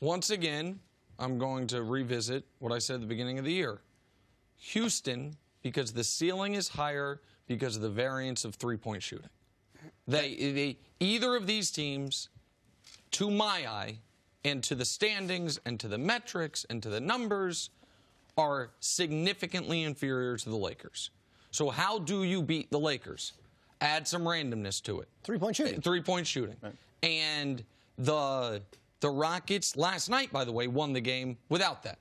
Once again, I'm going to revisit what I said at the beginning of the year. Houston, because the ceiling is higher because of the variance of three-point shooting. Either of these teams, to my eye, and to the standings, and to the metrics, and to the numbers, are significantly inferior to the Lakers. So how do you beat the Lakers? Add some randomness to it. Three-point shooting. Three-point shooting. Right. And the Rockets, last night, by the way, won the game without that.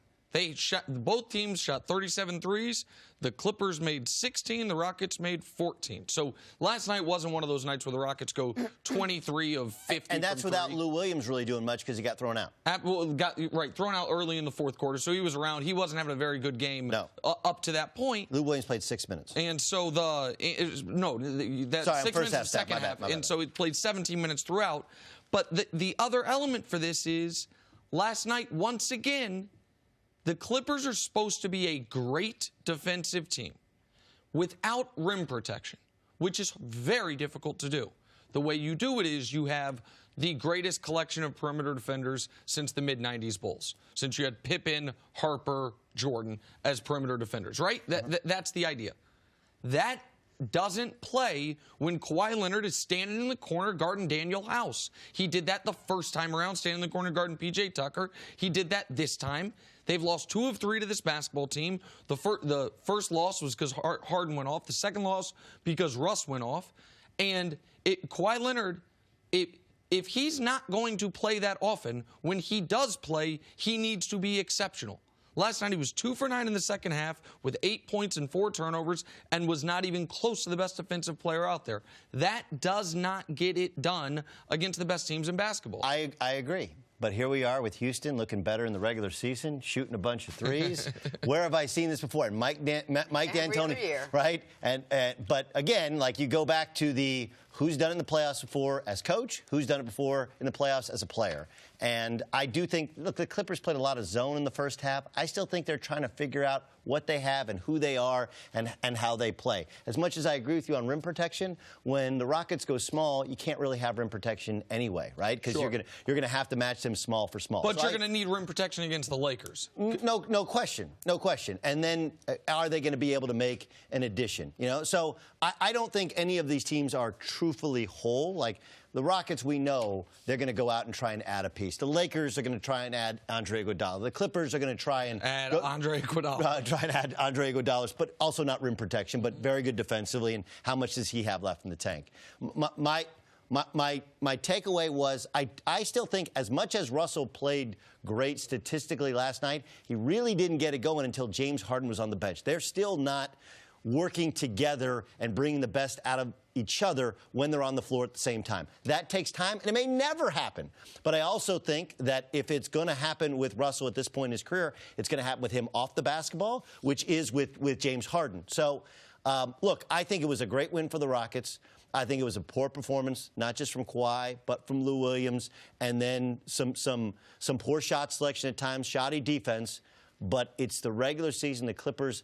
Both teams shot 37 threes. The Clippers made 16. The Rockets made 14. So last night wasn't one of those nights where the Rockets go 23 of 50. And that's without Lou Williams really doing much because he got thrown out. Thrown out early in the fourth quarter. So he was around. He wasn't having a very good game up to that point. Lou Williams played 6 minutes. And so that 6 minutes in the second half. And so he played 17 minutes throughout. But the other element for this is last night, once again, the Clippers are supposed to be a great defensive team without rim protection, which is very difficult to do. The way you do it is you have the greatest collection of perimeter defenders since the mid-90s Bulls, since you had Pippen, Harper, Jordan as perimeter defenders, right? That's the idea. That doesn't play when Kawhi Leonard is standing in the corner guarding Daniel House. He did that the first time around, standing in the corner guarding P.J. Tucker. He did that this time. They've lost 2 of 3 to this basketball team. The first loss was because Harden went off. The second loss because Russ went off. And Kawhi Leonard, if he's not going to play that often, when he does play, he needs to be exceptional. Last night he was 2 for 9 in the second half with 8 points and 4 turnovers and was not even close to the best defensive player out there. That does not get it done against the best teams in basketball. I agree. But here we are with Houston looking better in the regular season, shooting a bunch of threes. Where have I seen this before? Mike D'Antoni, right? But again, like you go back to the who's done it in the playoffs before as coach, who's done it before in the playoffs as a player. And I do think, look, the Clippers played a lot of zone in the first half. I still think they're trying to figure out what they have and who they are and how they play. As much as I agree with you on rim protection, when the Rockets go small, you can't really have rim protection anyway, right? Because you're gonna have to match them small for small. But you're going to need rim protection against the Lakers. No question. And then are they going to be able to make an addition? You know, so I don't think any of these teams are truthfully whole. Like the Rockets, we know they're going to go out and try and add a piece. The Lakers are going to try and add Andre Iguodala. The Clippers are going to try and add Andre Iguodala. Try and add Andre Iguodala, but also not rim protection, but very good defensively. And how much does he have left in the tank? My takeaway was I still think as much as Russell played great statistically last night, he really didn't get it going until James Harden was on the bench. They're still not working together and bringing the best out of each other when they're on the floor at the same time. That takes time, and it may never happen. But I also think that if it's going to happen with Russell at this point in his career, it's going to happen with him off the basketball, which is with James Harden. So, look, I think it was a great win for the Rockets. I think it was a poor performance, not just from Kawhi, but from Lou Williams, and then some poor shot selection at times, shoddy defense. But it's the regular season. The Clippers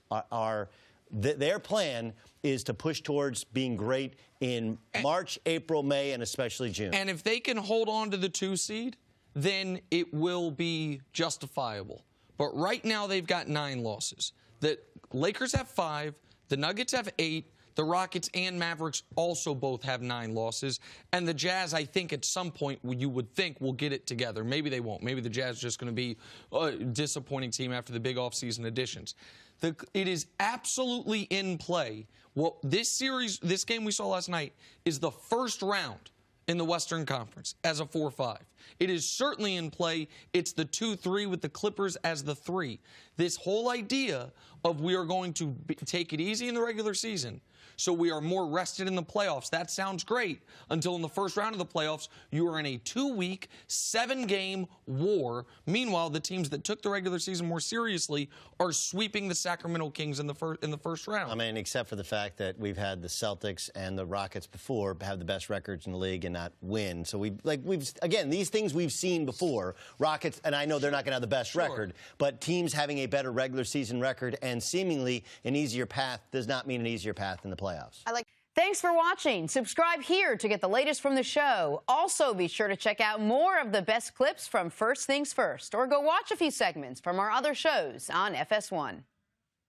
their plan is to push towards being great in March, April, May, and especially June. And if they can hold on to the 2 seed, then it will be justifiable. But right now they've got 9 losses. The Lakers have 5. The Nuggets have 8. The Rockets and Mavericks also both have 9 losses. And the Jazz, I think, at some point, you would think will get it together. Maybe they won't. Maybe the Jazz is just going to be a disappointing team after the big offseason additions. It is absolutely in play. Well, this game we saw last night is the first round in the Western Conference as a 4-5. It is certainly in play. It's the 2-3 with the Clippers as the 3. This whole idea of we are going to take it easy in the regular season so we are more rested in the playoffs. That sounds great until in the first round of the playoffs, you are in a 2-week, 7-game war. Meanwhile, the teams that took the regular season more seriously are sweeping the Sacramento Kings in the first round. I mean, except for the fact that we've had the Celtics and the Rockets before have the best records in the league and not win. So again, these things we've seen before. Rockets, and I know they're not going to have the best record, but teams having a better regular season record and seemingly an easier path does not mean an easier path in the playoffs. Thanks for watching. Subscribe here to get the latest from the show. Also, be sure to check out more of the best clips from First Things First, or go watch a few segments from our other shows on FS1.